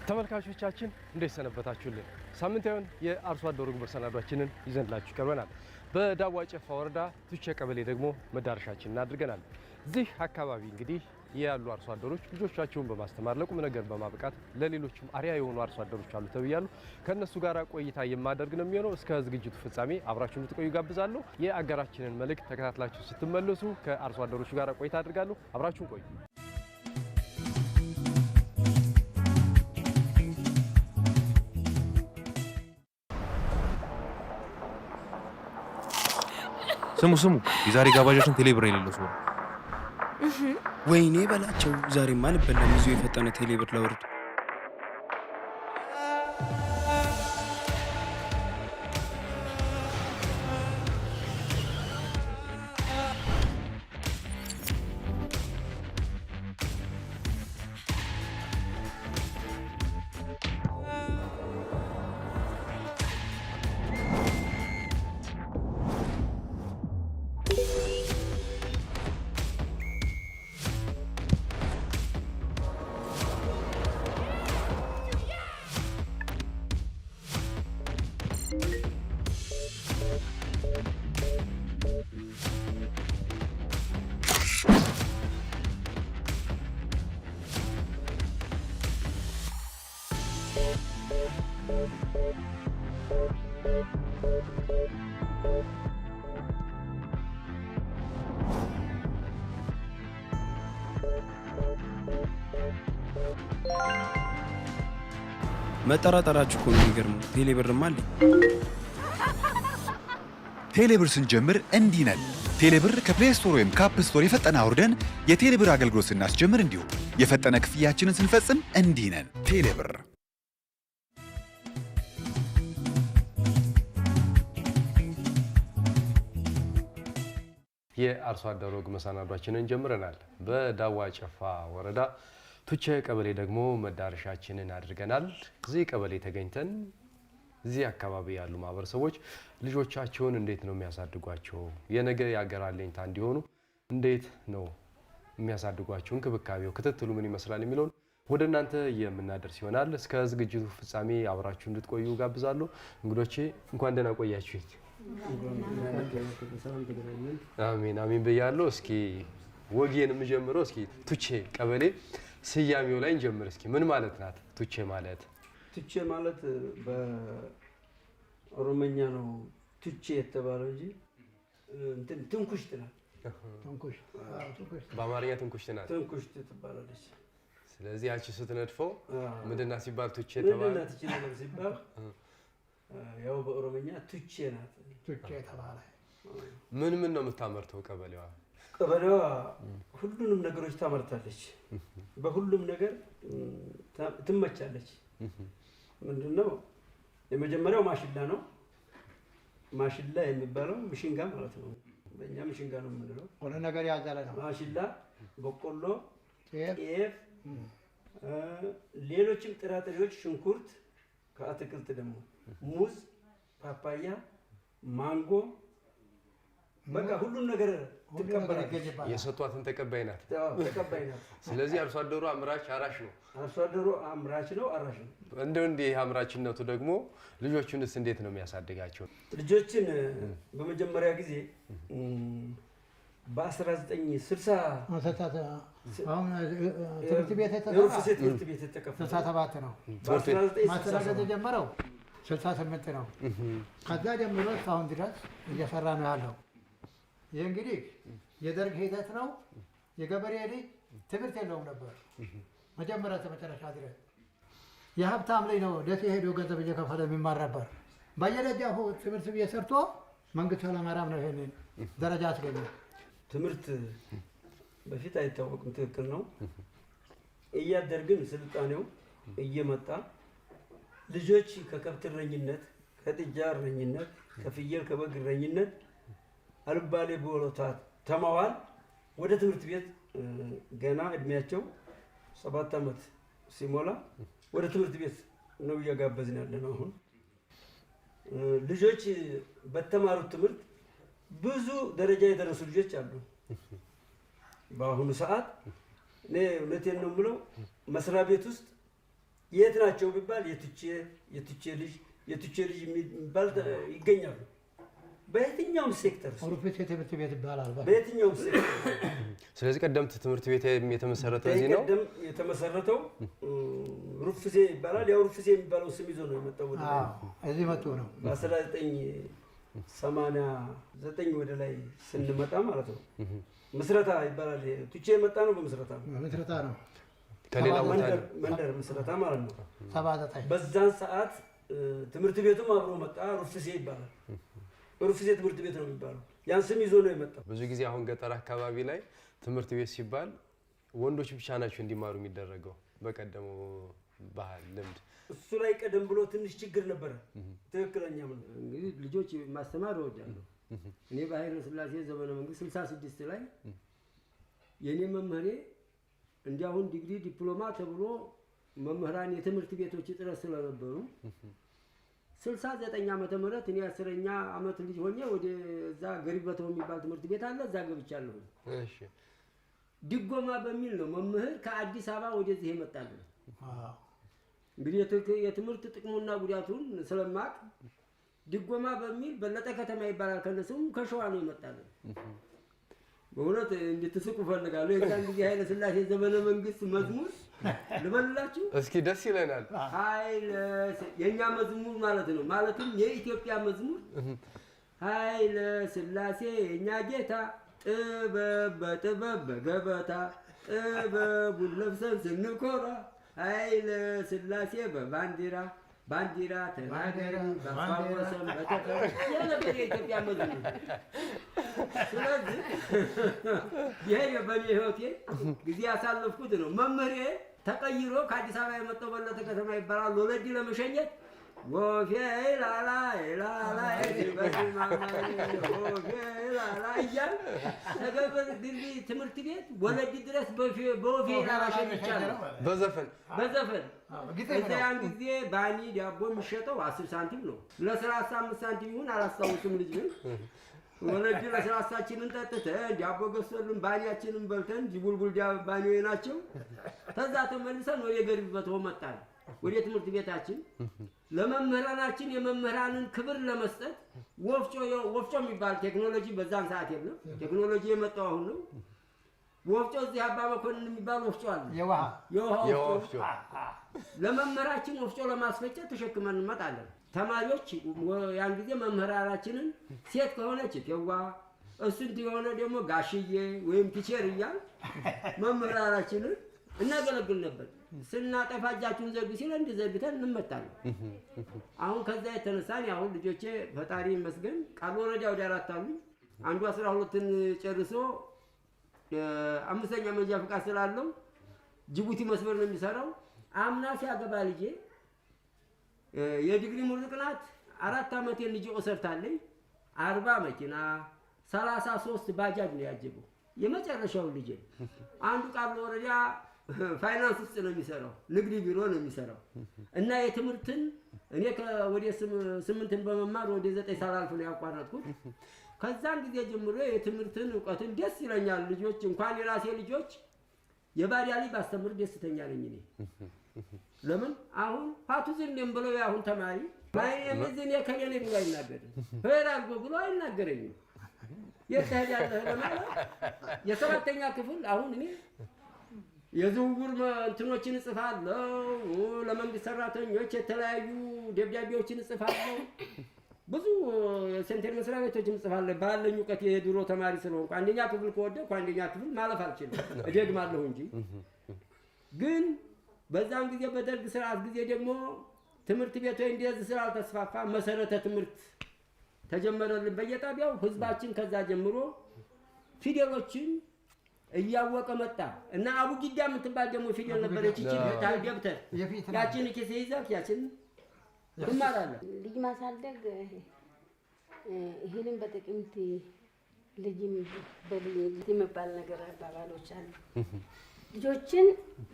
ተመልካቾቻችን እንዴት ሰነበታችሁልን? ሳምንታዊውን የአርሶ አደሩ መሰናዷችንን ይዘንላችሁ ቀርበናል። በዳዋ ጨፋ ወረዳ ቱቼ ቀበሌ ደግሞ መዳረሻችንን አድርገናል። እዚህ አካባቢ እንግዲህ ያሉ አርሶ አደሮች ልጆቻቸውን በማስተማር ለቁም ነገር በማብቃት ለሌሎችም አርአያ የሆኑ አርሶ አደሮች አሉ ተብያሉ። ከነሱ ጋር ቆይታ የማደርግ ነው የሚሆነው። እስከ ዝግጅቱ ፍጻሜ አብራችሁን ልትቆዩ ጋብዛለሁ። የአገራችንን መልእክት ተከታትላችሁ ስትመለሱ ከአርሶ አደሮቹ ጋር ቆይታ አድርጋለሁ። አብራችሁን ቆዩ። ስሙ የዛሬ ጋባዣችን ቴሌብር የሌለው ሰው ወይኔ በላቸው። ዛሬማ ልበላም ይዞ የፈጠነ ቴሌብር ላውርድ። መጠራጠራችሁ እኮ ነው የሚገርመው። ቴሌብርማ አለኝ። ቴሌብር ስንጀምር እንዲህ ነን። ቴሌብር ከፕሌይ ስቶር ወይም ከአፕ ስቶር የፈጠነ አውርደን የቴሌብር አገልግሎት ስናስጀምር እንዲሁ የፈጠነ ክፍያችንን ስንፈጽም እንዲህ ነን። ቴሌብር የአርሶ አደሩ ወግ መሰናዷችንን ጀምረናል። በዳዋ ጨፋ ወረዳ ቱቼ ቀበሌ ደግሞ መዳረሻችንን አድርገናል። እዚህ ቀበሌ ተገኝተን እዚህ አካባቢ ያሉ ማህበረሰቦች ልጆቻቸውን እንዴት ነው የሚያሳድጓቸው፣ የነገ የአገር አለኝታ እንዲሆኑ እንዴት ነው የሚያሳድጓቸው፣ እንክብካቤው፣ ክትትሉ ምን ይመስላል የሚለውን ወደ እናንተ የምናደርስ ይሆናል። እስከ ዝግጅቱ ፍጻሜ አብራችሁ እንድትቆዩ ጋብዛለሁ። እንግዶቼ እንኳን ደህና ቆያችሁኝ። አሜን አሜን ብያለሁ። እስኪ ወጌን የምጀምረው እስኪ ቱቼ ቀበሌ ስያሜው ላይ እንጀምር። እስኪ ምን ማለት ናት ቱቼ ማለት? ቱቼ ማለት በኦሮሞኛ ነው ቱቼ የተባለው እንጂ ትንኩሽት ናት። በአማርኛ ትንኩሽት ናት። ትንኩሽት ትባላለች። ስለዚህ አንቺ ስትነድፈው ምንድና ሲባል ቱቼ ተባለ። ምንድና ቱቼ ነገር ሲባል ያው በኦሮሞኛ ቱቼ ናት። ቱቼ ተባለ። ምን ነው የምታመርተው ቀበሌዋ? ቀበሌዋ ሁሉንም ነገሮች ታመርታለች። በሁሉም ነገር ትመቻለች። ምንድነው የመጀመሪያው ማሽላ ነው። ማሽላ የሚባለው ምሽንጋ ማለት ነው። በእኛ ምሽንጋ ነው የምንለው። ሁሉ ነገር ያዘለ ነው። ማሽላ፣ በቆሎ፣ ጤፍ፣ ሌሎችም ጥራጥሬዎች፣ ሽንኩርት፣ ከአትክልት ደግሞ ሙዝ፣ ፓፓያ፣ ማንጎ፣ በቃ ሁሉም ነገር ትቀበላለች። የሰጧትን ተቀባይ ናት። ተቀባይ ናት። ስለዚህ አርሶ አደሩ አምራች አራሽ ነው። አርሶ አደሩ አምራች ነው፣ አራሽ ነው። እንደው እንደ አምራችነቱ ደግሞ ልጆቹንስ እንዴት ነው የሚያሳድጋቸው? ልጆችን በመጀመሪያ ጊዜ በ1960 አሁን ትምህርት ቤት የተከፈተው 67 ነው። ማስተዳደር የጀመረው 68 ነው። ከዛ ጀምሮ እስካሁን ድረስ እየሰራ ነው ያለው። ይህ እንግዲህ የደርግ ሂደት ነው። የገበሬ ልጅ ትምህርት የለውም ነበር መጀመሪያ መጨረሻ ድረስ። የሀብታም ልጅ ነው ደሴ ሄዶ ገንዘብ እየከፈለ የሚማር ነበር። በየደጃፉ ትምህርት ቤት ሰርቶ መንግስቱ ኃይለማርያም ነው ይሄንን ደረጃ አስገኘ። ትምህርት በፊት አይታወቅም፣ ትክክል ነው። እያደር ግን ስልጣኔው እየመጣ ልጆች ከከብት እረኝነት፣ ከጥጃ እረኝነት፣ ከፍየል ከበግ እረኝነት አልባሌ ቦታ ተማዋል ወደ ትምህርት ቤት ገና እድሜያቸው 7 ዓመት ሲሞላ ወደ ትምህርት ቤት ነው እያጋበዝን ያለነው። አሁን ልጆች በተማሩት ትምህርት ብዙ ደረጃ የደረሱ ልጆች አሉ። በአሁኑ ሰዓት እኔ እውነቴን ነው የምለው መስሪያ ቤት ውስጥ የት ናቸው ቢባል የቱቼ ልጅ የሚባል ይገኛሉ። በየትኛውም ሴክተር ሩፍሴ ትምህርት ቤት ይባላል። በየትኛውም ሴክተር። ስለዚህ ቀደምት ትምህርት ቤት የተመሰረተው እዚህ ነው። ቀደም የተመሰረተው ሩፍሴ ይባላል። ያው ሩፍሴ የሚባለው ስም ይዞ ነው የመጣው ወደ እዚህ መጥቶ ነው በ1989 ወደ ላይ ስንመጣ ማለት ነው። ምስረታ ይባላል። ቱቼ የመጣ ነው በምስረታ ነው። ከሌላ ቦታ መንደር ምስረታ ማለት ነው። 79 በዛን ሰዓት ትምህርት ቤቱም አብሮ መጣ። ሩፍሴ ይባላል። ሩፍሴ ትምህርት ቤት ነው የሚባለው። ያን ስም ይዞ ነው የመጣው። ብዙ ጊዜ አሁን ገጠር አካባቢ ላይ ትምህርት ቤት ሲባል ወንዶች ብቻ ናቸው እንዲማሩ የሚደረገው በቀደመው ባህል ልምድ። እሱ ላይ ቀደም ብሎ ትንሽ ችግር ነበረ። ትክክለኛ ምን እንግዲህ ልጆች ማስተማር እወዳለሁ። እኔ በኃይለ ሥላሴ ዘመነ መንግስት 66 ላይ የኔ መምህሬ እንዲያሁን ዲግሪ ዲፕሎማ ተብሎ መምህራን የትምህርት ቤቶች እጥረት ስለነበሩ 69 ዓመተ ምህረት እኔ 10ኛ ዓመት ልጅ ሆኜ ወደ እዛ ገሪበተው የሚባል ትምህርት ቤት አለ፣ እዛ ገብቻለሁ። እሺ ድጎማ በሚል ነው መምህር ከአዲስ አበባ ወደዚህ የመጣል። እንግዲህ የትምህርት ጥቅሙና ጉዳቱን ስለማቅ ድጎማ በሚል በለጠ ከተማ ይባላል ከነሱም ከሸዋ ነው የመጣል። በእውነት እንድትስቁ ፈልጋለሁ። የዛን ጊዜ ኃይለ ሥላሴ ዘመነ መንግስት መዝሙር ልበላችሁ እስኪ ደስ ይለናል። የኛ መዝሙር ማለት ነው። ማለትም የኢትዮጵያ መዝሙር ኃይለ ሥላሴ የኛ ጌታ ጥበብ በጥበብ በገበታ ጥበቡን ለብሰን ስንኮራ ኃይለ ሥላሴ በባንዲራ ባንዲራ ተናገሪ በፋወሰም በተፈራ የነበር የኢትዮጵያ መዝሙር። ስለዚህ ይሄ በኔ ህይወቴ ጊዜ ያሳለፍኩት ነው። መምህሬ ተቀይሮ ከአዲስ አበባ የመጣው በለጠ ከተማ ይባላል። ወለዲ ለመሸኘት ወፌ ላላ ላላ ወፌ ላላ እያል ተገበር ድልድይ ትምህርት ቤት ወለዲ ድረስ በወፌ ላላ ሸኝቻለሁ። በዘፈን እዚያን ጊዜ ባኒ ዳቦ የሚሸጠው 10 ሳንቲም ነው። ለ35 ሳንቲም ይሁን አላስታውስም። ልጅ ግን ወለዲ ለስላሳችንን ጠጥተን ዳቦ ገዝቶልን ባኒያችንን በልተን ጅቡልቡል ባኒ ናቸው። ከዛ ተመልሰን ወደ ገሪበተው መጣን። ወደ ትምህርት ቤታችን ለመምህራናችን የመምህራንን ክብር ለመስጠት ወፍጮ የሚባል ቴክኖሎጂ በዛን ሰዓት የለም። ቴክኖሎጂ የመጣው አሁን ነው። ወፍጮ እዚህ አባ መኮንን የሚባል ወፍጮ አለ። የውሃ ወፍጮ ለመምህራችን ወፍጮ ለማስፈጨት ተሸክመን እንመጣለን። ተማሪዎች ያን ጊዜ መምህራናችንን ሴት ከሆነች ቴዋ እሱን የሆነ ደግሞ ጋሽዬ ወይም ቲቸር እያል መምህራናችንን እናገለግል ነበር። ስናጠፋ እጃችሁን ዘርጉ ሲል እንዲዘርግተን እንመታለን። አሁን ከዛ የተነሳን አሁን ልጆቼ ፈጣሪ ይመስገን ቃል ወረዳ ወደ 4 አሉ። አንዱ 12ን ጨርሶ 5ኛ መንጃ ፈቃድ ስላለው ጅቡቲ መስመር ነው የሚሰራው። አምና ሲያገባ ልጄ የዲግሪ ምሩቅ ናት። 4 ዓመት ልጅ ኦሰርታለኝ 40 መኪና 33 ባጃጅ ነው ያጀበው የመጨረሻው ልጄ። አንዱ ቃል ወረዳ ፋይናንስ ውስጥ ነው የሚሰራው፣ ንግድ ቢሮ ነው የሚሰራው። እና የትምህርትን እኔ ወደ 8ን በመማር ወደ 9 ሳላልፍ ነው ያቋረጥኩት። ከዛን ጊዜ ጀምሮ የትምህርትን ዕውቀትን ደስ ይለኛል። ልጆች እንኳን የራሴ ልጆች የባሪያ ልጅ ባስተምር ደስተኛ ነኝ እኔ። ለምን አሁን ፋቱዝን ደም ብለው አሁን ተማሪ ማይነዝን የከሌለ ብሎ አይናገርም። ፈራርጎ ብሎ አይናገረኝም። የተሄዳለህ ለማለት የ7ኛ ክፍል አሁን እኔ የዝውውር እንትኖችን እጽፋለሁ። ለመንግስት ሰራተኞች የተለያዩ ደብዳቤዎችን እጽፋለሁ። ብዙ ሴንተር መስሪያ ቤቶችን እጽፋለሁ። ባለኝ ዕውቀት የድሮ ተማሪ ስለሆንኩ 1ኛ ክፍል ከወደድኩ 1ኛ ክፍል ማለፍ አልችልም፣ እደግማለሁ እንጂ። ግን በዛም ጊዜ በደርግ ስርዓት ጊዜ ደግሞ ትምህርት ቤቶች እንደዚህ ስላልተስፋፋ መሰረተ ትምህርት ተጀመረልን በየጣቢያው። ህዝባችን ከዛ ጀምሮ ፊደሎችን እያወቀ መጣ እና አቡጊዳ የምትባል ደግሞ ፊደል ነበረች። እቺ ደብተር ያችን እቺ ሲይዛት ያችን ትማራለህ። ልጅ ማሳደግ ይሄንን በጥቅምት ልጅም በልጅ የሚባል ነገር አባባሎች አሉ። ልጆችን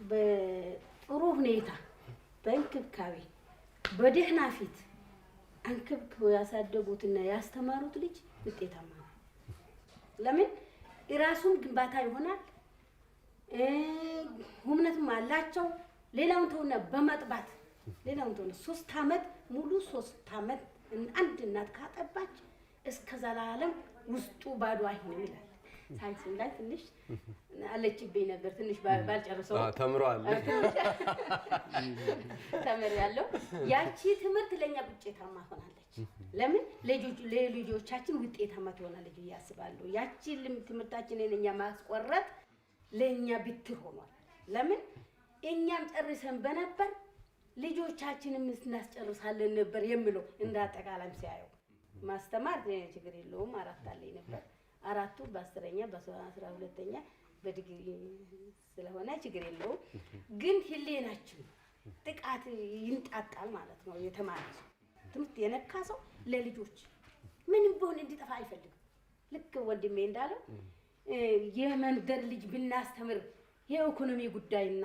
በጥሩ ሁኔታ በእንክብካቤ በደህና ፊት አንክብክበው ያሳደጉትና ያስተማሩት ልጅ ውጤታማ ነው። ለምን ራሱን ግንባታ ይሆናል። ሁምነትም አላቸው። ሌላውን ተውና በመጥባት ሌላውን ተውና 3 ዓመት ሙሉ 3 ዓመት አንድ እናት ካጠባች እስከ ዘላለም ውስጡ ባዶ አይሆንም ይላል። ሳይንስም ላይ ትንሽ አለችብኝ ነበር ትንሽ ባልጨርሰው ተምሯል ተምሬያለሁ። ያቺ ትምህርት ለኛ ውጤታማ ሆናለች። ለምን ለልጆቻችን ውጤታማ ትሆናለች ብዬ አስባለሁ። ያቺ ትምህርታችንን እኛ ማስቆረጥ ለኛ ብትር ሆኗል። ለምን እኛም ጨርሰን በነበር ልጆቻችንም እናስጨርሳለን ነበር የሚለው እንደ አጠቃላይ ሲያየው ማስተማር ችግር የለውም። 4 አለኝ ነበር 4ቱ በ10ኛ በ12ኛ በዲግሪ ስለሆነ ችግር የለውም። ግን ህሊናችን ጥቃት ይንጣጣል ማለት ነው። የተማረ ሰው ትምህርት የነካ ሰው ለልጆች ምንም ቢሆን እንዲጠፋ አይፈልግም። ልክ ወንድሜ እንዳለው የመንደር ልጅ ብናስተምር የኢኮኖሚ ጉዳይና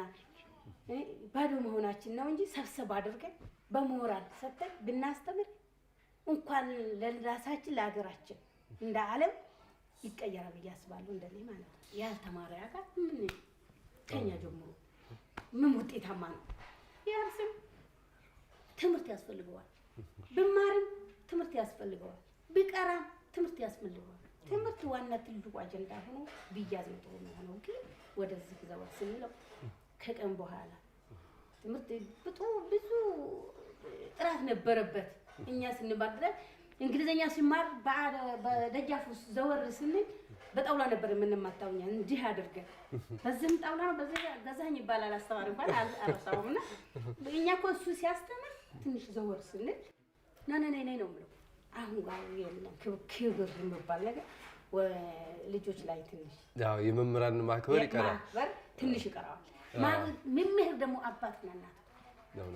ባዶ መሆናችን ነው እንጂ ሰብሰብ አድርገን በሞራል ሰጥተን ብናስተምር እንኳን ለራሳችን ለሀገራችን እንደ ዓለም ይቀየራል ብዬ አስባለሁ። እንደኔ ማለት ነው። ያልተማረ ያውቃል ምን ከኛ ጀምሮ ምን ውጤታማ ነው። ያርስም ትምህርት ያስፈልገዋል። ብማርም ትምህርት ያስፈልገዋል። ቢቀራም ትምህርት ያስፈልገዋል። ትምህርት ዋና ትልቁ አጀንዳ ሆኖ ቢያዝ ነው ጥሩ ነው። ግን ወደዚህ ዘወር ስንለው ከቀን በኋላ ትምህርት ብዙ ጥራት ነበረበት። እኛ ስንማር ድረስ እንግሊዘኛ ሲማር በደጃፍ ውስጥ ዘወር ስንል በጣውላ ነበር የምንማታው። እኛ እንዲህ አድርገን በዚህም ጣውላ ነው በዛኝ ይባላል። አስተማሪ እንኳን አልረሳውምና እኛ እኮ እሱ ሲያስተምር ትንሽ ዘወር ስንል ነይ ነው የምለው። አሁን ጋር የለም ክብር የሚባል ነገር ልጆች ላይ ትንሽ ያው የመምህራን ማክበር ይቀራል፣ ትንሽ ይቀራል። መምህር ደግሞ አባትና እናት ነው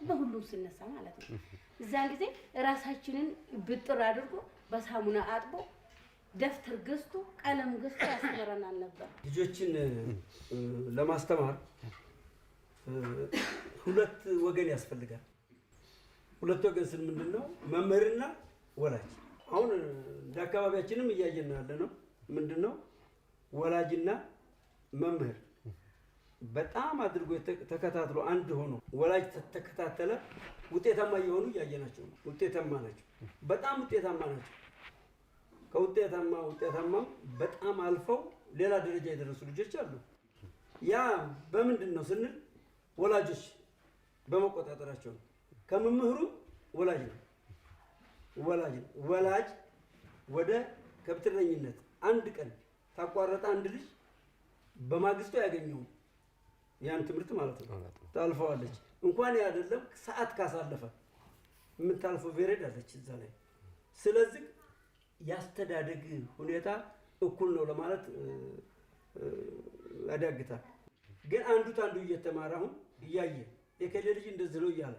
በሁሉም ስነሳ ማለት ነው። እዛን ጊዜ ራሳችንን ብጥር አድርጎ በሳሙና አጥቦ ደፍተር ገዝቶ ቀለም ገዝቶ ያስተምረናል ነበር። ልጆችን ለማስተማር 2 ወገን ያስፈልጋል። 2 ወገን ስል ምንድነው? መምህርና ወላጅ። አሁን እንደ አካባቢያችንም እያየን ያለ ነው። ምንድነው? ወላጅና መምህር በጣም አድርጎ ተከታትሎ አንድ ሆኖ ወላጅ ተከታተለ ውጤታማ እየሆኑ እያየናቸው ነው። ውጤታማ ናቸው፣ በጣም ውጤታማ ናቸው። ከውጤታማ በጣም አልፈው ሌላ ደረጃ የደረሱ ልጆች አሉ። ያ በምንድን ነው ስንል ወላጆች በመቆጣጠራቸው ነው። ከመምህሩ ወላጅ ነው። ወላጅ ወደ ከብትረኝነት አንድ ቀን ታቋረጠ አንድ ልጅ በማግስቱ ያገኘው ያን ትምህርት ማለት ነው ታልፈዋለች። እንኳን አይደለም ሰዓት ካሳለፈ የምታልፈው ቬሬድ አለች እዛ ላይ። ስለዚህ ያስተዳደግ ሁኔታ እኩል ነው ለማለት ያዳግታል። ግን አንዱ እየተማረ አሁን እያየ የከሌ ልጅ እንደዚህ ነው እያለ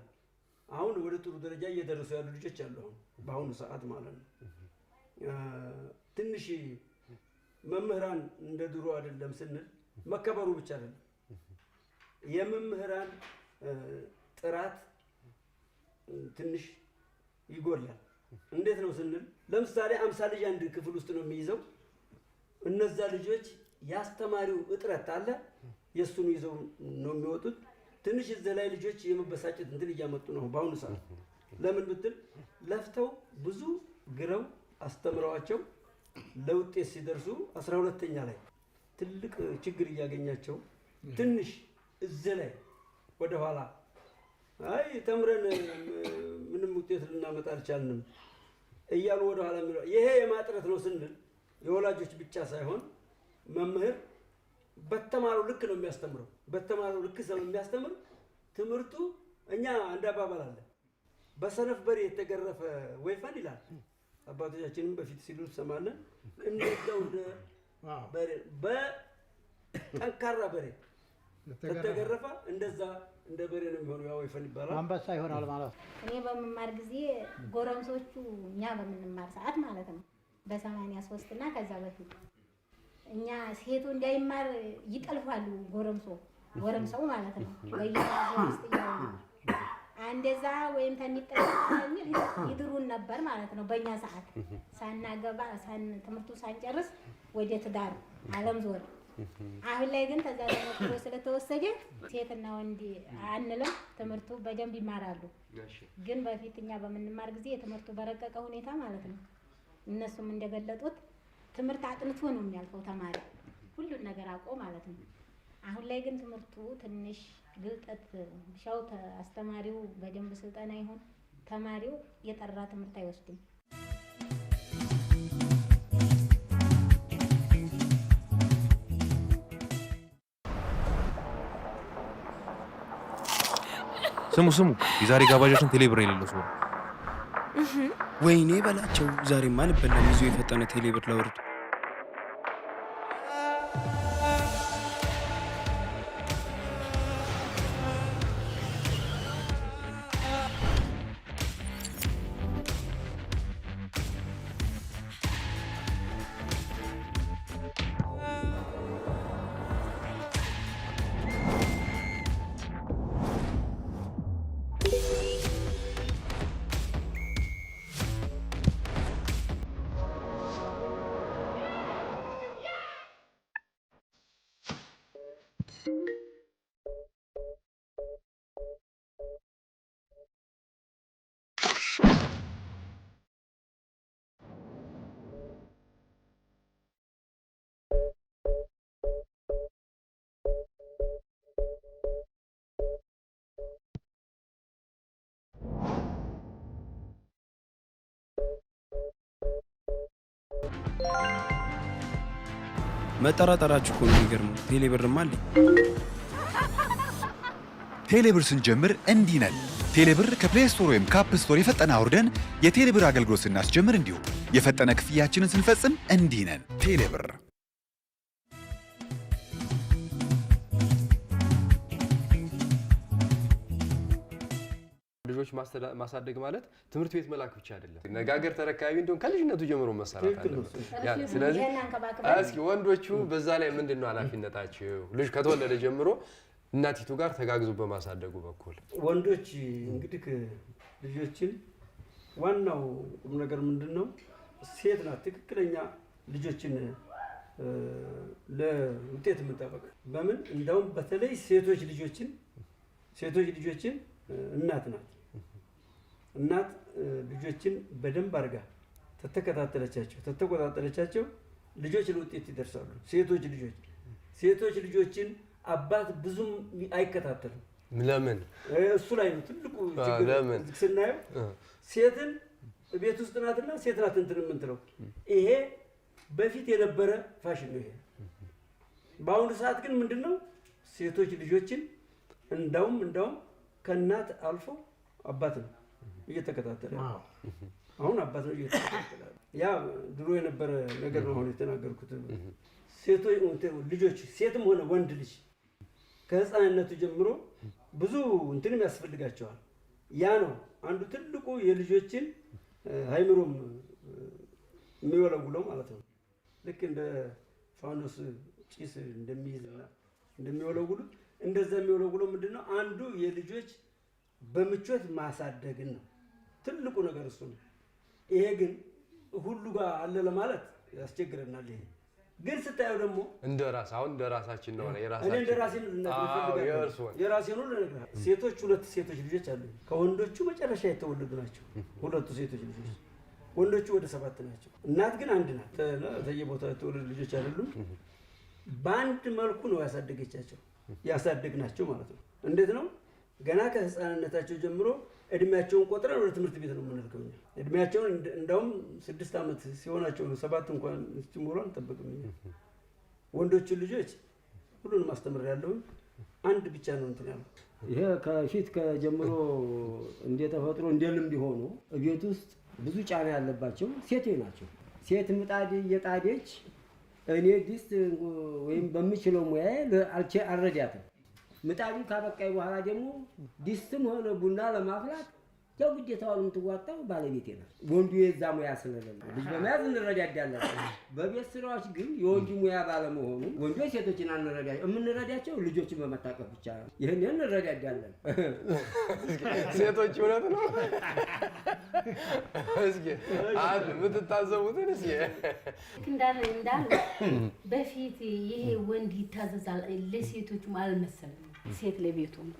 አሁን ወደ ጥሩ ደረጃ እየደረሱ ያሉ ልጆች አሉ አሁን በአሁኑ ሰዓት ማለት ነው። ትንሽ መምህራን እንደ ድሮ አይደለም ስንል መከበሩ ብቻ አይደለም፣ የመምህራን ጥራት ትንሽ ይጎላል። እንዴት ነው ስንል ለምሳሌ 50 ልጅ አንድ ክፍል ውስጥ ነው የሚይዘው። እነዛ ልጆች ያስተማሪው እጥረት አለ፣ የሱን ይዘው ነው የሚወጡት። ትንሽ እዛ ላይ ልጆች የመበሳጨት እንትን እያመጡ ነው በአሁኑ ሰዓት። ለምን ብትል ለፍተው ብዙ ግረው አስተምረዋቸው ለውጤት ሲደርሱ 12ኛ ላይ ትልቅ ችግር እያገኛቸው ትንሽ እዚህ ላይ ወደ ኋላ አይ ተምረን ምንም ውጤት ልናመጣ አልቻልንም እያሉ ወደ ኋላ የሚለው ይሄ የማጥረት ነው ስንል የወላጆች ብቻ ሳይሆን መምህር በተማረው ልክ ነው የሚያስተምረው። በተማረው ልክ ስለሚያስተምር ትምህርቱ እኛ አንድ አባባል አለ፣ በሰነፍ በሬ የተገረፈ ወይፈን ይላል አባቶቻችንም በፊት ሲሉ ሰማለን። እንደዛው እንደ በሬ በጠንካራ በሬ ተተገረፈ እንደዛ እንደ በሬ ነው የሚሆነው። ያው ወይፈን ይባላል፣ አንበሳ ይሆናል ማለት ነው። እኔ በመማር ጊዜ ጎረምሶቹ እኛ በምንማር ሰዓት ማለት ነው በ83 እና ከዛ በፊት እኛ ሴቱ እንዳይማር ይጠልፋሉ። ጎረምሰው ማለት ነው በየራሱ ውስጥ ያው አንደዛ ወይም ተሚጠልፋኝል ይድሩን ነበር ማለት ነው። በእኛ ሰዓት ሳናገባ ትምህርቱ ሳንጨርስ ወደ ትዳር ዓለም ዞር አሁን ላይ ግን ተዛ ተሞክሮ ስለተወሰደ ሴትና ወንድ አንልም፣ ትምህርቱ በደንብ ይማራሉ። ግን በፊት እኛ በምንማር ጊዜ የትምህርቱ በረቀቀ ሁኔታ ማለት ነው እነሱም እንደገለጡት ትምህርት አጥንቶ ነው የሚያልፈው ተማሪ ሁሉን ነገር አውቆ ማለት ነው። አሁን ላይ ግን ትምህርቱ ትንሽ ግልጠት ሻው አስተማሪው በደንብ ስልጠና ይሁን ተማሪው የጠራ ትምህርት አይወስድም። ስሙ የዛሬ ጋባዣችን ቴሌብር የሌለው ሰው ነው። ወይኔ በላቸው ዛሬማ አልበላም። ይዞ የፈጠነ ቴሌብር ለወርድ መጠራጠራችሁ እኮ ነው የሚገርመው። ቴሌብርም አለኝ። ቴሌብር ስንጀምር እንዲህ ነን። ቴሌብር ከፕሌይ ስቶር ወይም ካፕ ስቶር የፈጠነ አውርደን የቴሌብር አገልግሎት ስናስጀምር እንዲሁም የፈጠነ ክፍያችንን ስንፈጽም እንዲህ ነን። ቴሌብር ልጆች ማሳደግ ማለት ትምህርት ቤት መላክ ብቻ አይደለም። ነጋገር ተረካቢ እንደሆነ ከልጅነቱ ጀምሮ መሰራት አለበት። ስለዚህ እስኪ ወንዶቹ በዛ ላይ ምንድነው ኃላፊነታቸው? ልጅ ከተወለደ ጀምሮ እናቲቱ ጋር ተጋግዞ በማሳደጉ በኩል ወንዶች እንግዲህ ልጆችን ዋናው ቁም ነገር ምንድነው? ሴት ናት ትክክለኛ ልጆችን ለውጤት የምትጠብቅ። በምን እንደውም በተለይ ሴቶች ልጆችን እናት ናት። እናት ልጆችን በደንብ አድርጋ ተተቆጣጠረቻቸው ልጆች ለውጤት ይደርሳሉ። ሴቶች ልጆችን አባት ብዙም አይከታተልም። ለምን? እሱ ላይ ነው ትልቁ ችግር ስናየው። ሴትን ቤት ውስጥ ናትና ሴት ናት እንትን የምንትለው። ይሄ በፊት የነበረ ፋሽን ነው። ይሄ በአሁኑ ሰዓት ግን ምንድነው ሴቶች ልጆችን እንዳውም ከእናት አልፎ አባት ነው እየተከታተለ። አሁን አባት ነው እየተከታተለ። ያ ድሮ የነበረ ነገር ነው አሁን የተናገርኩት። ሴቶች ልጆች ሴትም ሆነ ወንድ ልጅ ከህፃንነቱ ጀምሮ ብዙ እንትንም ያስፈልጋቸዋል። ያ ነው አንዱ ትልቁ የልጆችን አይምሮም የሚወለውለው ማለት ነው። ልክ እንደ ፋኖስ ጭስ እንደሚይዝና እንደሚወለውሉት እንደዛ የሚወለውለው ምንድነው? አንዱ የልጆች በምቾት ማሳደግን ነው። ትልቁ ነገር እሱ ነው። ይሄ ግን ሁሉ ጋር አለ ለማለት ያስቸግረናል። ይሄ ግን ስታየው ደግሞ አሁን እንደራሳችን ነው። የራሴን ሁሉ ነገር ሴቶች ሁለት ሴቶች ልጆች አሉ። ከወንዶቹ መጨረሻ የተወለዱ ናቸው ሁለቱ ሴቶች ልጆች። ወንዶቹ ወደ 7 ናቸው። እናት ግን አንድ ናት። በየቦታው የተወለዱ ልጆች አይደሉም። በአንድ መልኩ ነው ያሳደግናቸው ማለት ነው። እንዴት ነው? ገና ከህፃንነታቸው ጀምሮ እድሜያቸውን ቆጥረን ወደ ትምህርት ቤት ነው የምንልከው። እድሜያቸውን እንደውም 6 ዓመት ሲሆናቸው ነው 7 እንኳን ሲሞሉ አንጠብቅም። ወንዶቹን ልጆች ሁሉንም አስተምሬያለሁ። አንድ ብቻ ነው እንትን ያለው። ይሄ ከፊት ከጀምሮ እንደተፈጥሮ እንደልምድ ሆኖ ቤት ውስጥ ብዙ ጫና ያለባቸው ሴቶች ናቸው። ሴት ምጣድ እየጣደች እኔ ድስት ወይም በምችለው ሙያ አልረዳትም። ምጣዱ ካበቃይ በኋላ ደግሞ ድስትም ሆነ ቡና ለማፍላት ያው ግዴታውን የምትዋጣው ባለቤቴ ናት። ወንዱ የዛ ሙያ ስለሌለ ልጅ በመያዝ እንረዳዳለን። በቤት ስራዎች ግን የወንዱ ሙያ ባለመሆኑ ወንዶች ሴቶችን አንረዳቸው። የምንረዳቸው ልጆችን በመታቀፍ ብቻ ነው። ይህን እንረዳዳለን። ሴቶች እውነት ነው። እስኪ አንድ የምትታዘቡትን እስኪ እንዳለ በፊት ይሄ ወንድ ይታዘዛል ለሴቶቹም አልመሰለም። ሴት ለቤቱ ነው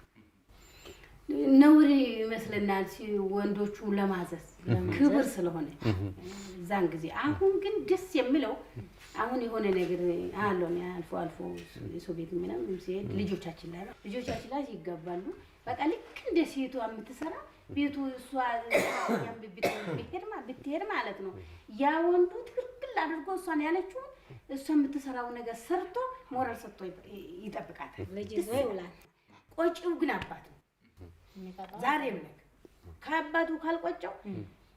ነውር ይመስለናል ወንዶቹ ለማዘዝ ክብር ስለሆነ ዛን ጊዜ። አሁን ግን ደስ የሚለው አሁን የሆነ ነገር አለው አልፎ አልፎ ሰው ቤት ምናምን ሲሄድ ልጆቻችን ላይ ይገባሉ። በቃ ልክ እንደ ሴቷ የምትሰራ ቤቱ እሷ ብትሄድ ማለት ነው። ያ ወንዱ ትክክል አድርጎ እሷን ያለችውን እሷ የምትሰራው ነገር ሰርቶ ሞራል ሰጥቶ ይጠብቃታል። ልጅ ይዞ ይውላል። ቆጪው ግን አባት ነው። ዛሬም ነገ ከአባቱ ካልቆጨው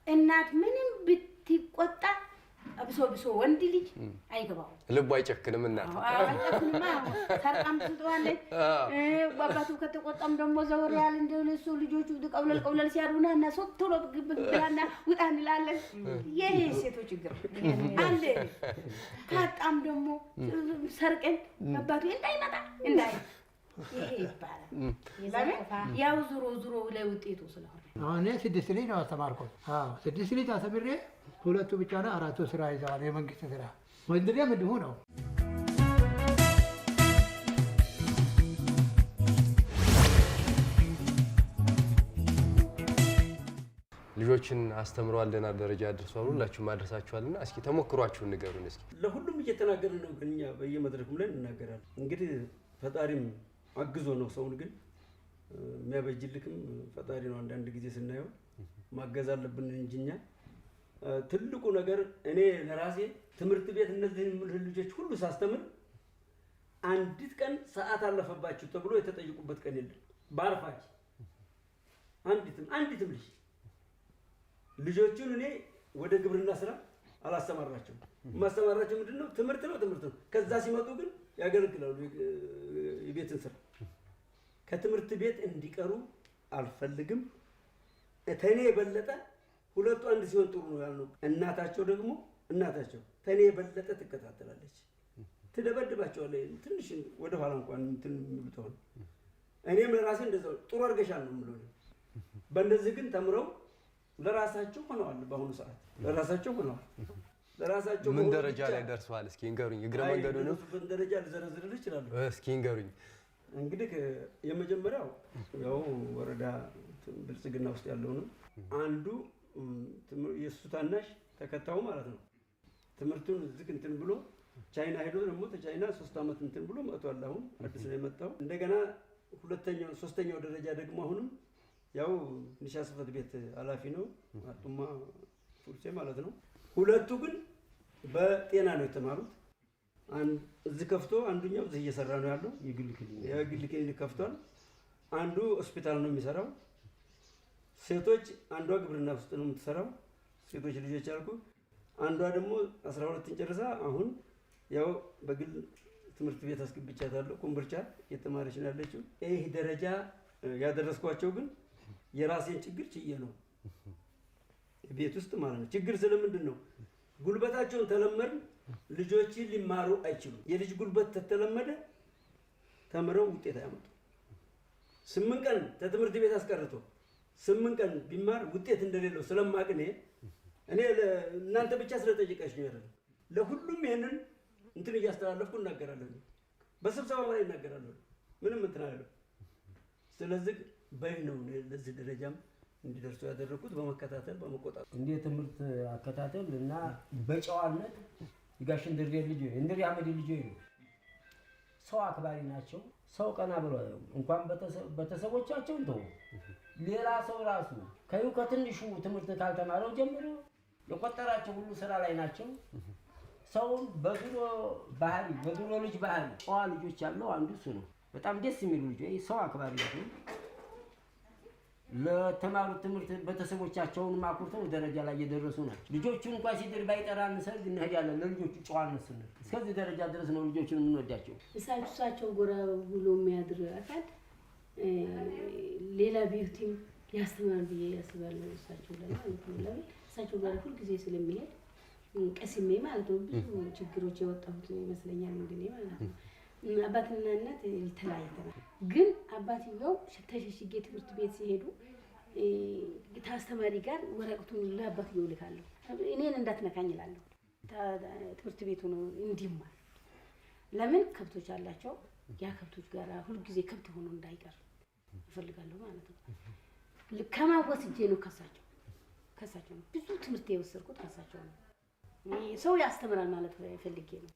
እናት ምንም ብትቆጣ ብሶ ወንድ ልጅ አይገባው። ልቡ አይጨክንም። እናት አይጨክንም። ሰርቃም ትጥዋለች። አባቱ ከተቆጣም ደግሞ ዘወር ያለ እንደሆነ እሱ ልጆቹ ቀውለል ሲያዱና እና ሶት ቶሎ ግብግብላና ውጣ እንላለን። ይሄ ሴቶች ችግር አለ። ካጣም ደግሞ ሰርቀን አባቱ እንዳይመጣ ይሄ ይባላል። ያው ዙሮ ላይ ውጤቱ ስለሆነ አሁን 6 ልጅ ነው አስተማርኩት። 6 ልጅ አስተምሬ 2 ብቻ ነው 4 ስራ ይዘዋል። የመንግስት ስራ ወንድም እንዲሁ ነው። ልጆችን አስተምረዋል፣ ደህና ደረጃ አድርሰዋል። ሁላችሁም አድርሳችኋልና እስኪ ተሞክሯችሁን ንገሩን። እስኪ ለሁሉም እየተናገርን ነው፣ ግን እኛ በየመድረኩም ላይ እንናገራለን። እንግዲህ ፈጣሪም አግዞ ነው ሰውን ግን የሚያበጅልክም ፈጣሪ ነው። አንዳንድ ጊዜ ስናየው ማገዝ አለብን እንጂ እኛ ትልቁ ነገር እኔ ለራሴ ትምህርት ቤት እነዚህን ልጆች ሁሉ ሳስተምር አንዲት ቀን ሰዓት አለፈባችሁ ተብሎ የተጠየቁበት ቀን የለም። ባርፋች አንዲትም ልጆቹን እኔ ወደ ግብርና ስራ አላስተማራቸውም። ማስተማራቸው ምንድነው? ትምህርት ነው። ከዛ ሲመጡ ግን ያገለግላሉ የቤትን ስራ። ከትምህርት ቤት እንዲቀሩ አልፈልግም። ተኔ የበለጠ ሁለቱ አንድ ሲሆን ጥሩ ነው ያልነው። እናታቸው ተኔ የበለጠ ትከታተላለች፣ ትደበድባቸዋለች። ትንሽ ወደ ኋላ እንኳን እንትን ብትሆን እኔም ለራሴ እንደዛው ጥሩ አድርገሻል ነው የምለው። በእንደዚህ ግን ተምረው ለራሳቸው ሆነዋል። በአሁኑ ሰዓት ለራሳቸው ሆነዋል። ለራሳቸው ምን ደረጃ ላይ ደርሰዋል? እስኪ ንገሩኝ። እግረ መንገዱ ነው ደረጃ ልዘረዝርልህ እችላለሁ። እስኪ ንገሩኝ። እንግዲህ የመጀመሪያው ያው ወረዳ ብልጽግና ውስጥ ያለው ነው። አንዱ የእሱ ታናሽ ተከታዩ ማለት ነው። ትምህርቱን እዚህ እንትን ብሎ ቻይና ሄዶ ደግሞ ተቻይና 3 ዓመት እንትን ብሎ መጥቷል። አሁን አዲስ ነው የመጣው። እንደገና ሶስተኛው ደረጃ ደግሞ አሁንም ያው ንሻ ጽሕፈት ቤት ኃላፊ ነው፣ አጡማ ፉርሴ ማለት ነው። ሁለቱ ግን በጤና ነው የተማሩት። እዚህ ከፍቶ አንዱኛው እዚህ እየሰራ ነው ያለው። የግል ክሊኒክ ከፍቷል። አንዱ ሆስፒታል ነው የሚሰራው። ሴቶች አንዷ ግብርና ውስጥ ነው የምትሰራው፣ ሴቶች ልጆች አልኩ። አንዷ ደግሞ 12ን ጨርሳ አሁን ያው በግል ትምህርት ቤት አስገብቻታለሁ። ኮምቦልቻ እየተማረች ነው ያለችው። ይህ ደረጃ ያደረስኳቸው ግን የራሴን ችግር ችዬ ነው፣ ቤት ውስጥ ማለት ነው። ችግር ስለምንድን ነው? ጉልበታቸውን ተለመድን፣ ልጆችን ሊማሩ አይችሉም። የልጅ ጉልበት ተተለመደ ተምረው ውጤት አያመጡ። 8 ቀን ከትምህርት ቤት አስቀርቶ 8 ቀን ቢማር ውጤት እንደሌለው ስለማቅ እኔ እናንተ ብቻ ስለጠየቃችሁ ነው አይደለም፣ ለሁሉም ይሄንን እንትን እያስተላለፍኩ እናገራለሁ። በስብሰባ ላይ እናገራለሁ። ምንም እንትን አይደለም። ስለዚህ በይ ነው ለዚህ ደረጃም እንዲደርሱ ያደረኩት በመከታተል በመቆጣጠር። እንደ ትምህርት አከታተል እና በጨዋነት ይጋሽ እንድር ልጅ እንድር ያመድ ልጅ ሰው አክባሪ ናቸው። ሰው ቀና ብሎ እንኳን በተሰቦቻቸው እንተው ሌላ ሰው ራሱ ከትንሹ ትምህርት ካልተማረው ጀምሮ የቆጠራቸው ሁሉ ስራ ላይ ናቸው። ሰውን በድሮ ልጅ ባህሪ ጨዋ ልጆች ያለው አንዱ እሱ ነው። በጣም ደስ የሚሉ ልጆች ሰው አክባሪ ናቸው። ለተማሩት ትምህርት ቤተሰቦቻቸውን ማኩርተው ደረጃ ላይ የደረሱ ናቸው። ልጆቹን እንኳን ሲድር ባይጠራን ሰርግ እንሄዳለን። ለልጆቹ ጨዋነት ስንል እስከዚህ ደረጃ ድረስ ነው ልጆቹን የምንወዳቸው። እሳቸው ጎራ ብሎ የሚያድር አካል ሌላ ቤትም ያስተምራል ብዬ ያስባለሁ። እሳቸው ላይ ማለት ነው። ለምን እሳቸው ጋር ሁልጊዜ ስለሚሄድ ቀስሜ ማለት ነው ብዙ ችግሮች የወጣሁት ይመስለኛል እንግዲህ ማለት ነው። አባትና እናት ተለያይተናል። ግን አባትየው ተሸሽጌ ትምህርት ቤት ሲሄዱ ከአስተማሪ ጋር ወረቀቱን ለአባትየው ልካለሁ። እኔን እንዳትነካኝ እላለሁ። ትምህርት ቤቱ ነው እንዲማር። ለምን ከብቶች አላቸው። ያ ከብቶች ጋር ሁልጊዜ ከብት ሆኖ እንዳይቀር እፈልጋለሁ ማለት ነው። ከማወስጄ ነው ከሳቸው ነው ብዙ ትምህርት የወሰድኩት ከሳቸው ነው። ሰው ያስተምራል ማለት ፈልጌ ነው።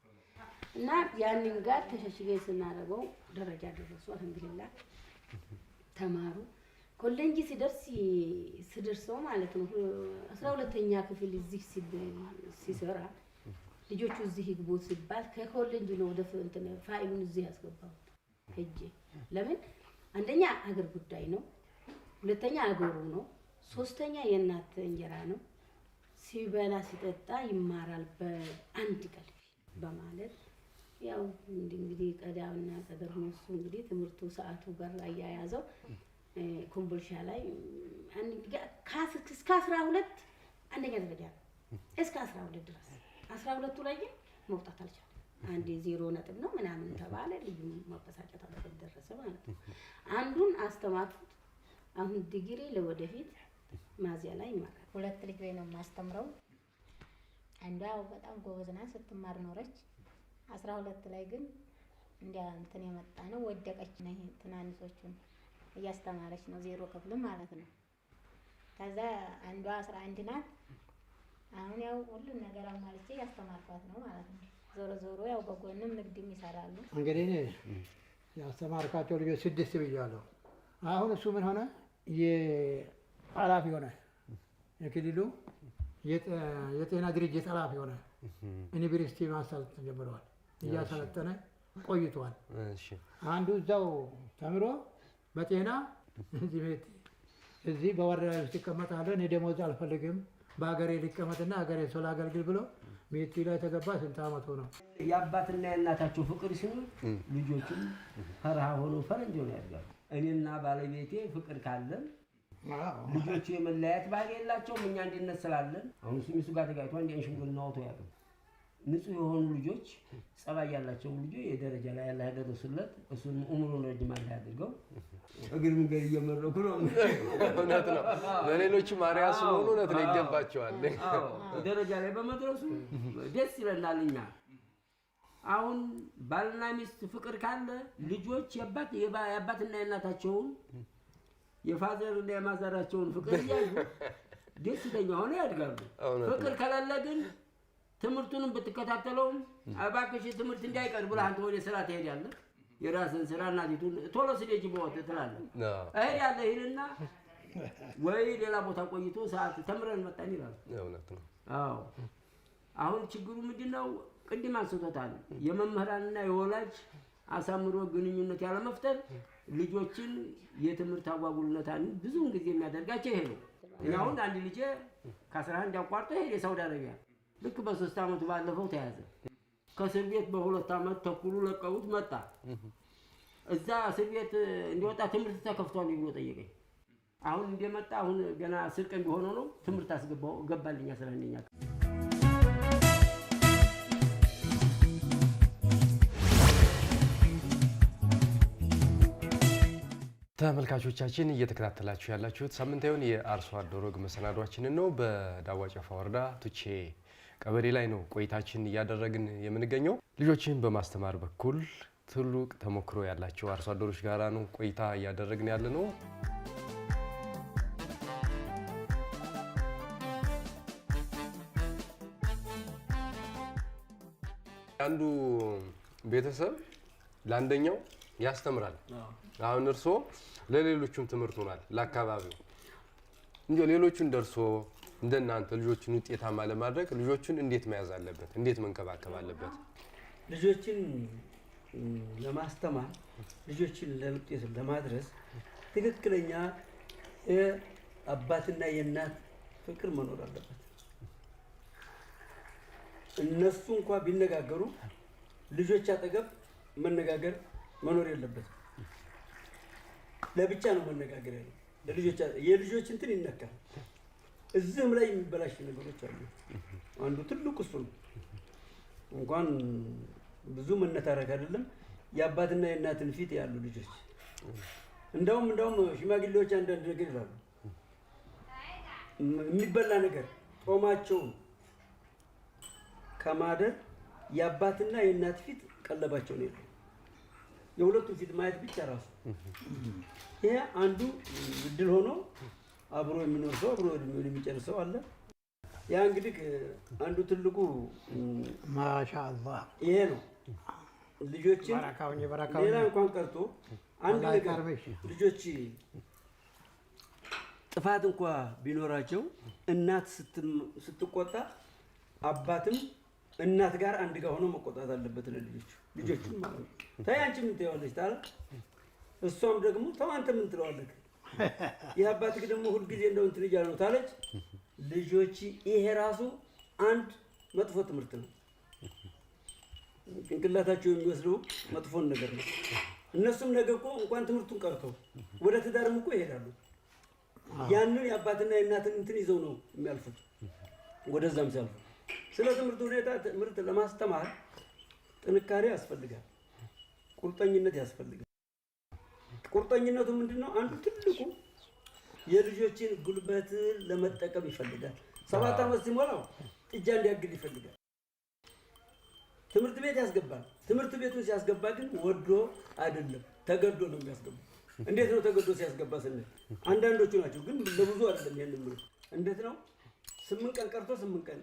እና ያንን ጋር ተሸሽጌ ስናደርገው ደረጃ ደረሱ። አልሐምዱሊላህ ተማሩ። ኮሌጅ ሲደርሰው ማለት ነው 12ኛ ክፍል እዚህ ሲሰራ ልጆቹ እዚህ ይግቡ ሲባል ከኮሌጅ ነው ወደ እንትን ፋይሉን እዚህ ያስገባው ሄጄ። ለምን አንደኛ አገር ጉዳይ ነው፣ ሁለተኛ አገሩ ነው፣ ሶስተኛ የእናት እንጀራ ነው። ሲበላ ሲጠጣ ይማራል በአንድ ቀልብ በማለት ያው እንግዲህ ቀዳውና ቀደር ነው እሱ እንግዲህ ትምህርቱ ሰዓቱ ጋር አያያዘው ኮምቦልሻ ላይ እስከ 12 አንደኛ ደረጃ እስከ 12 ድረስ 12ቱ ላይ ግን መውጣት አልቻለም። አንዴ 0 ነጥብ ነው ምናምን ተባለ። ልዩ ማበሳጨት አለበት ደረሰ ማለት ነው። አንዱን አስተማርኩት። አሁን ዲግሪ ለወደፊት ማዚያ ላይ ይማራል። 2 ልጅ ነው የማስተምረው። አንዷ በጣም ጎበዝ ናት ስትማር ኖረች። 12 ላይ ግን እንዲያ እንትን የመጣ ነው ወደቀች። ነው ትናንሾቹን እያስተማረች ነው 0 ክፍል ማለት ነው። ከዛ አንዷ 11 ናት። አሁን ያው ሁሉን ነገር አሟልቼ ያስተማርኳት ነው ማለት ነው። ዞሮ ያው በጎንም ንግድም ይሰራሉ። እንግዲህ ያስተማርኳቸው ልጆች 6 ብያለሁ። አሁን እሱ ምን ሆነ የኃላፊ ሆነ፣ የክልሉ የጤና ድርጅት ኃላፊ ሆነ። ዩኒቨርሲቲ ማሰልጠን ጀምረዋል። እያሰለጠነ ቆይቷል። አንዱ እዛው ተምሮ በጤና እዚህ በወረዳ ውስጥ ይቀመጣል። እኔ ደሞዝ አልፈልግም በሀገሬ ሊቀመጥና ሀገሬ ሰው ላገልግል ብሎ ሜቲ ላይ ተገባ። ስንት ዓመቱ ነው? የአባትና የእናታቸው ፍቅር ሲኖር ልጆችም ፈርሃ ሆኖ ፈረንጅ ሆነው ያድጋሉ። እኔና ባለቤቴ ፍቅር ካለን ልጆቹ የመለያየት ባህሪ የላቸውም። እኛ እንዲነት ስላለን አሁን እሱ ጋር ተጋይቶ አንድ ሽምግልና አውቶ ያውቅም። ንጹህ የሆኑ ልጆች ጸባይ ያላቸው ልጆች የደረጃ ላይ ያለ ያደረሱለት እሱን ኡምሩ ነው ድማል ያድርገው። እግር መንገድ እየመረቁ ነው። እውነት ነው። ለሌሎች ማርያ ስለሆኑ እውነት ነው ይገባቸዋል። ደረጃ ላይ በመድረሱ ደስ ይለናል እኛ። አሁን ባልና ሚስት ፍቅር ካለ ልጆች የአባትና የእናታቸውን የፋዘርና የማዘራቸውን ፍቅር እያዩ ደስተኛ ሆነው ያድጋሉ። ፍቅር ከሌለ ግን ትምህርቱንም ብትከታተለውም እባክሽ ትምህርት እንዳይቀር ብለህ አንተ ወደ ስራ ትሄዳለህ። የራስን ስራ እናቲቱን ቶሎ ስደጅ በወጥ ትላለህ። እሄዳለሁ ይልና ወይ ሌላ ቦታ ቆይቶ ሰዓት ተምረን መጣን ይላል። እውነት ነው። አዎ አሁን ችግሩ ምንድነው? ቅድም አንስቶታል። የመምህራንና የወላጅ አሳምሮ ግንኙነት ያለመፍጠር ልጆችን የትምህርት አጓጉልነታን ብዙውን ጊዜ የሚያደርጋቸው ይሄ ነው። እኔ አሁን አንድ ልጄ ከ11 አቋርጦ ሄደ ሳውዲ አረቢያ። ልክ በ3 ዓመቱ ባለፈው ተያዘ። ከእስር ቤት በ2 ዓመት ተኩሉ ለቀውት መጣ። እዛ እስር ቤት እንዲወጣ ትምህርት ተከፍቷል ብሎ ጠየቀኝ። አሁን እንደመጣ አሁን ገና 10 ቀን ቢሆነው ነው ትምህርት አስገባው ገባልኝ 11ኛ። ተመልካቾቻችን እየተከታተላችሁ ያላችሁት ሳምንታዊውን የአርሶ አደር ወግ መሰናዷችንን ነው። በዳዋ ጨፋ ወረዳ ቱቼ ቀበሌ ላይ ነው ቆይታችን እያደረግን የምንገኘው። ልጆችን በማስተማር በኩል ትልቅ ተሞክሮ ያላቸው አርሶ አደሮች ጋራ ነው ቆይታ እያደረግን ያለ ነው። አንዱ ቤተሰብ ለአንደኛው ያስተምራል። አሁን እርሶ ለሌሎቹም ትምህርት ሆናል ለአካባቢው እንጂ ሌሎቹን ደርሶ እንደናንተ ልጆችን ውጤታማ ለማድረግ ልጆችን እንዴት መያዝ አለበት? እንዴት መንከባከብ አለበት? ልጆችን ለማስተማር ልጆችን ለውጤት ለማድረስ ትክክለኛ የአባትና የእናት ፍቅር መኖር አለበት። እነሱ እንኳን ቢነጋገሩ ልጆች አጠገብ መነጋገር መኖር የለበትም። ለብቻ ነው መነጋገር ያለው። የልጆች እንትን ይነካል። እዚህም ላይ የሚበላሽ ነገሮች አሉ። አንዱ ትልቁ እሱ ነው። እንኳን ብዙ መነታረክ አይደለም የአባትና የእናትን ፊት ያሉ ልጆች እንደውም ሽማግሌዎች አንዳንድ ነገር ይላሉ። የሚበላ ነገር ጦማቸውን ከማደር የአባትና የእናት ፊት ቀለባቸው ነው ያለው። የሁለቱም ፊት ማየት ብቻ ራሱ ይሄ አንዱ እድል ሆኖ አብሮ የሚኖር ሰው አብሮ የሚጨርሰው አለ። ያ እንግዲህ አንዱ ትልቁ ማሻአላህ ይሄ ነው። ልጆችን ሌላ እንኳን ቀርቶ አንድ ነገር ልጆች ጥፋት እንኳ ቢኖራቸው እናት ስትቆጣ አባትም እናት ጋር አንድ ጋር ሆኖ መቆጣት አለበት ልጆቹ ማለት ነው። ተይ አንቺ ምን ትይዋለሽ ታለ እሷም ደግሞ ተው አንተ ምን ትለዋለህ? የአባትህ ደግሞ ሁልጊዜ እንደው እንትን እያለ ነው ታለች። ልጆች ይሄ ራሱ አንድ መጥፎ ትምህርት ነው። ጭንቅላታቸው የሚወስደው መጥፎን ነገር ነው። እነሱም ነገ እኮ እንኳን ትምህርቱን ቀርተው ወደ ትዳርም እኮ ይሄዳሉ። ያንን የአባትና የእናትን እንትን ይዘው ነው የሚያልፉት ወደዛም ሲያልፉ። ስለ ትምህርት ሁኔታ ትምህርት ለማስተማር ጥንካሬ ያስፈልጋል፣ ቁርጠኝነት ያስፈልጋል። ቁርጠኝነቱ ምንድነው? አንዱ ትልቁ የልጆችን ጉልበት ለመጠቀም ይፈልጋል። 7 ዓመት ሲሞላው ጥጃ እንዲያግድ ይፈልጋል። ትምህርት ቤት ያስገባል። ትምህርት ቤቱን ሲያስገባ ግን ወዶ አይደለም ተገዶ ነው የሚያስገባው። እንዴት ነው ተገዶ ሲያስገባ ስንል አንዳንዶቹ ናቸው፣ ግን ለብዙ አይደለም። ይሄን ምሩ እንዴት ነው 8 ቀን ቀርቶ 8 ቀን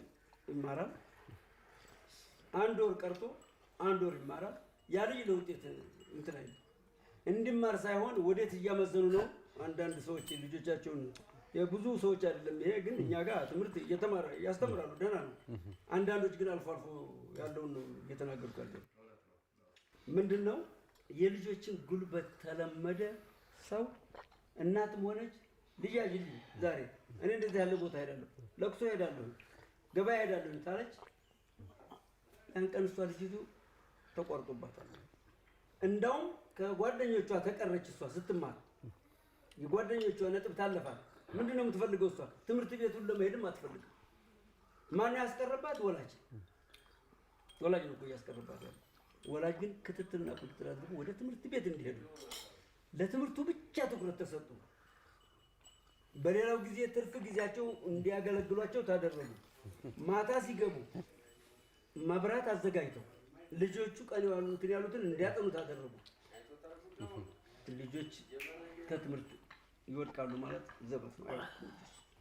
ይማራል። 1 ወር ቀርቶ 1 ወር ይማራል። ያ ልጅ ለውጤት እንትን አይደል እንዲማር ሳይሆን ወዴት እያመዘኑ ነው። አንዳንድ ሰዎች ልጆቻቸውን የብዙ ሰዎች አይደለም ይሄ ግን እኛ ጋር ትምህርት እየተማረ ያስተምራሉ፣ ደህና ነው። አንዳንዶች ግን አልፎ አልፎ ያለውን ነው እየተናገርኩ ያለው። ምንድነው የልጆችን ጉልበት ተለመደ ሰው እናትም ሆነች ልጅ ዛሬ እኔ እንደዚህ ያለ ቦታ ሄዳለሁ፣ ለቅሶ ሄዳለሁ፣ ገበያ ሄዳለሁ ታለች። ያን ቀን እሷ ልጅቱ ተቆርጦባታል። እንዳውም ከጓደኞቿ ከቀረች እሷ ስትማር የጓደኞቿ ነጥብ ታለፋል። ምንድነው የምትፈልገው እሷ? ትምህርት ቤቱን ለመሄድም አትፈልግም። ማን ያስቀረባት? ወላጅ ነው እኮ ያስቀረባት ያለው። ወላጅ ግን ክትትልና ቁጥጥር አድርጎ ወደ ትምህርት ቤት እንዲሄዱ ለትምህርቱ ብቻ ትኩረት ተሰጡ። በሌላው ጊዜ ትርፍ ጊዜያቸው እንዲያገለግሏቸው ታደረጉ። ማታ ሲገቡ መብራት አዘጋጅተው ልጆቹ ቀን ያሉትን እንዲያጠኑ ታደረጉ። ልጆች ከትምህርት ይወድቃሉ ማለት ዘበት ነው።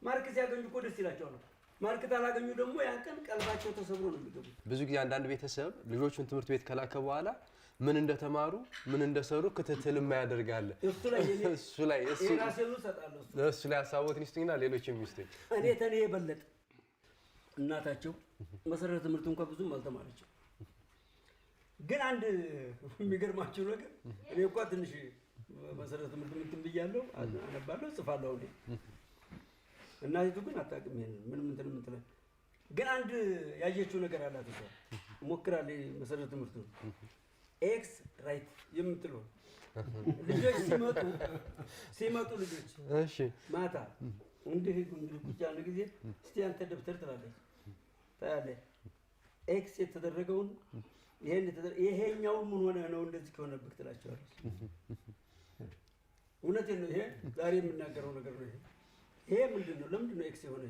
ማርክ ሲያገኙ እኮ ደስ ይላቸዋል። ማርክ ታላገኙ ደግሞ ያን ቀን ቀልባቸው ተሰብሮ ነው የሚገቡት። ብዙ ጊዜ አንዳንድ ቤተሰብ ልጆቹን ትምህርት ቤት ከላከ በኋላ ምን እንደተማሩ ምን እንደሰሩ ክትትል የማያደርጋለ እሱ ላይ ሀሳቦትን ይስጡኝና ሌሎች የሚስጡኝ እኔ ተኔ የበለጠ እናታቸው መሰረተ ትምህርት እንኳን ብዙም አልተማረችም። ግን አንድ የሚገርማችሁ ነገር እኔ እንኳን ትንሽ መሰረተ ትምህርት እንትን ብያለሁ፣ አነባለሁ፣ ጽፋለሁ። እናቲቱ ግን አታውቅም ይሄንን ምን እንትን ግን አንድ ያየችው ነገር አላት። እሷ ሞክራለች መሰረተ ትምህርቱ ኤክስ ራይት የምትለው ልጆች ሲመጡ ልጆች ማታ እንዲህ ቁጭ ያለ ጊዜ እስቲ አንተ ደብተር ትላለች ታያለህ ኤክስ የተደረገውን ይሄኛው ምን ሆነ ነው እንደዚህ ከሆነብህ ትላቸዋለች። እውነቴን ነው። ይሄ ዛሬ የምናገረው ነገር ነው። ይሄ ምንድን ነው? ለምንድን ነው ኤክስ የሆነ?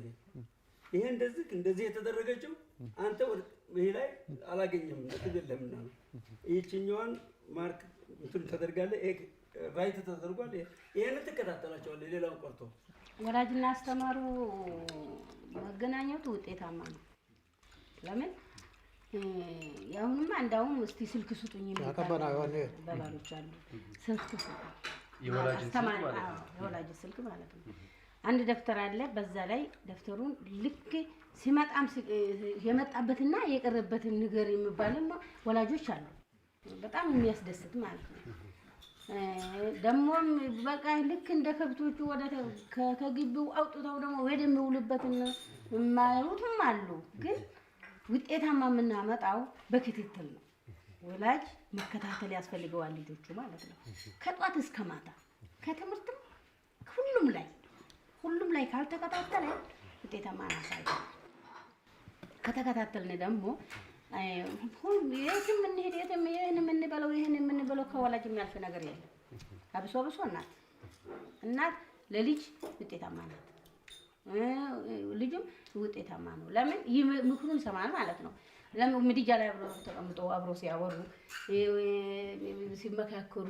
ይሄ እንደዚህ የተደረገችው አንተ ይሄ ላይ አላገኘም ነጥብ የለምና ነው። ይህችኛዋን ማርክ እንትን ተደርጋለህ፣ ራይት ተደርጓል። ይሄን ትከታተላቸዋለህ። ሌላውን ቀርቶ ወላጅና አስተማሩ መገናኘቱ ውጤታማ ነው። ለምን ያሁንማ እንዳውም እስቲ ስልክ ስጡኝ የሚባል ባባሎች አሉ። ስልክ ስጡኝ የወላጅ ስልክ ማለት ነው። አንድ ደብተር አለ። በዛ ላይ ደብተሩን ልክ ሲመጣም የመጣበትና የቀረበትን ንገር የሚባልም ወላጆች አሉ። በጣም የሚያስደስት ማለት ነው። ደግሞም በቃ ልክ እንደ ከብቶቹ ወደ ከግቢው አውጥተው ደግሞ ወደ የሚውልበትን የማይሉትም አሉ። ግን ውጤታማ የምናመጣው በክትትል ነው። ወላጅ መከታተል ያስፈልገዋል ልጆቹ ማለት ነው። ከጧት እስከ ማታ ከትምህርትም ሁሉም ላይ ካልተከታተለ ውጤታማ እናሳያለን። ከተከታተልን ደግሞ የትም እንሂድ የትም ይሄን የምንበለው ከወላጅ የሚያልፍ ነገር የለም። አብሶ እናት ለልጅ ውጤታማ ናት፣ ልጅም ውጤታማ ነው። ለምን ምክሩን ይሰማል ማለት ነው። ለምን ምድጃ ላይ አብሮ ተቀምጦ አብሮ ሲያወሩ ሲመካከሩ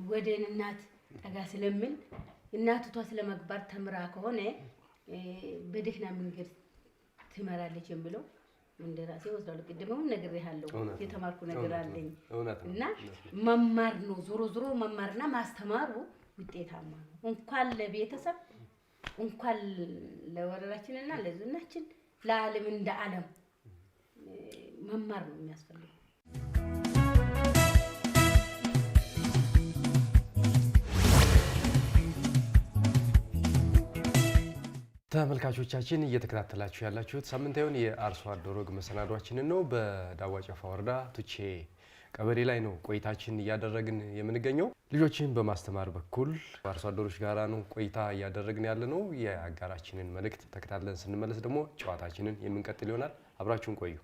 ወደ እናት ጠጋ ስለምን እናትቷ ስለመግባት ተምራ ከሆነ በደህና መንገድ ትመራለች የሚለው እንደራሴ ወስዳለሁ። ቅድምም ነግሬሃለሁ፣ የተማርኩ ነገር አለኝ እና መማር ነው። ዞሮ መማርና ማስተማሩ ውጤታማ ነው። እንኳን ለቤተሰብ እንኳን ለወረዳችንና ለዝናችን ለዓለም እንደ ዓለም መማር ነው የሚያስፈልገው። ተመልካቾቻችን እየተከታተላችሁ ያላችሁት ሳምንታዊውን የአርሶ አደር ወግ መሰናዷችንን ነው። በዳዋ ጨፋ ወረዳ ቱቼ ቀበሌ ላይ ነው ቆይታችን እያደረግን የምንገኘው። ልጆችን በማስተማር በኩል አርሶ አደሮች ጋራ ነው ቆይታ እያደረግን ያለ ነው። የአጋራችንን መልእክት ተከታትለን ስንመለስ ደግሞ ጨዋታችንን የምንቀጥል ይሆናል። አብራችሁን ቆዩ።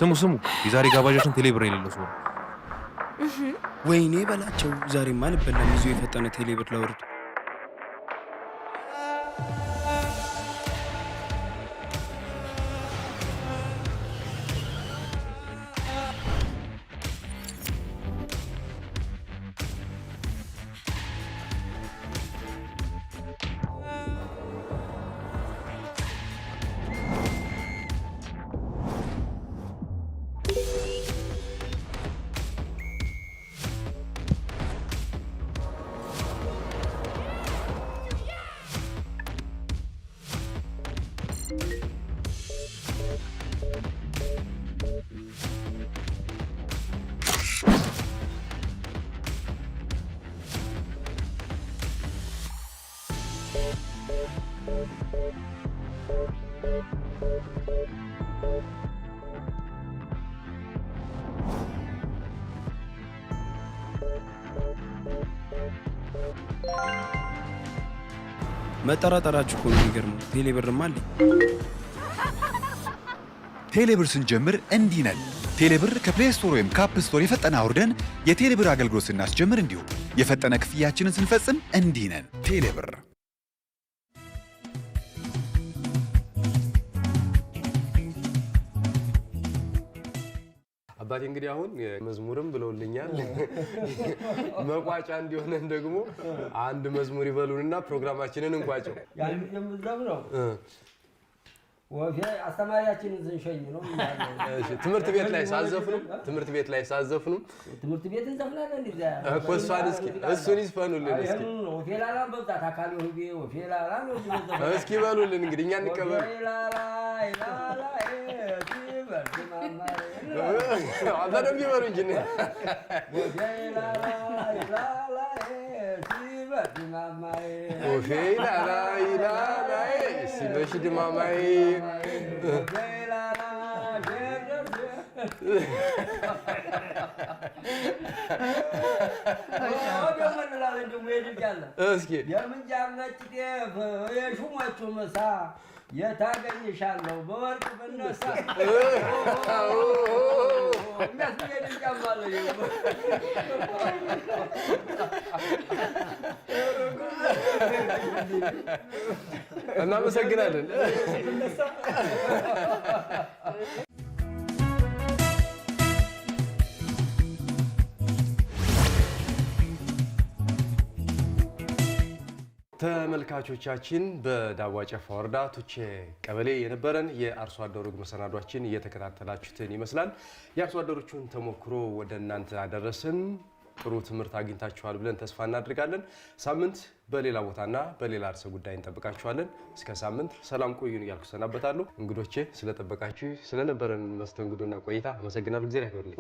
ስሙ የዛሬ ጋባዣችን ቴሌብር የሌለው ሰው ነው። ወይኔ በላቸው ዛሬማ አልበላም። ይዞ የፈጠነ ቴሌብር ላውርድ። መጠራጠራችሁ እኮ ነው የሚገርመው። ቴሌብርም አለኝ። ቴሌብር ስንጀምር እንዲህ ነን። ቴሌብር ከፕሌይ ስቶር ወይም ከአፕ ስቶር የፈጠነ አውርደን የቴሌብር አገልግሎት ስናስጀምር እንዲሁ የፈጠነ ክፍያችንን ስንፈጽም እንዲህ ነን። ቴሌብር አባቴ እንግዲህ አሁን መዝሙርም ብለውልኛል። መቋጫ እንዲሆነን ደግሞ አንድ መዝሙር ይበሉንና ፕሮግራማችንን እንቋጨው። የምዘምረው ወፌ አስተማሪያችንን ስንሸኝ ነው። እሺ ትምህርት ቤት ላይ ሳዘፍኑም ትምህርት ቤት እንዘፍናለን እንዴ? እኮ እሱን ይስፈኑልን እስኪ። ወፌ ላላ በብዛት አካል ይሁን ወፌ ላላ ነው። እስኪ በሉልን እንግዲህ እኛ እንቀበል። በደንብ ይበሉ እንጂ ወፌ ላላ ሲመሽ ድማማይ እስኪ የምንጃመች ጤፍ የሹሞቹ ምሳ የታገኝሻለሁ በወርቅ ብነሳ የሚያስገኝ ጫማለ እናመሰግናለን። ተመልካቾቻችን በዳዋ ጨፋ ወረዳ ቱቼ ቀበሌ የነበረን የአርሶ አደር ወግ መሰናዷችን እየተከታተላችሁትን ይመስላል። የአርሶ አደሮቹን ተሞክሮ ወደ እናንተ አደረስን። ጥሩ ትምህርት አግኝታችኋል ብለን ተስፋ እናደርጋለን። ሳምንት በሌላ ቦታና በሌላ ርዕሰ ጉዳይ እንጠብቃችኋለን። እስከ ሳምንት ሰላም ቆዩን እያልኩ ሰናበታለሁ። እንግዶቼ ስለጠበቃችሁ ስለነበረን መስተንግዶና ቆይታ አመሰግናለሁ። እግዚአብሔር ያክብርልኝ።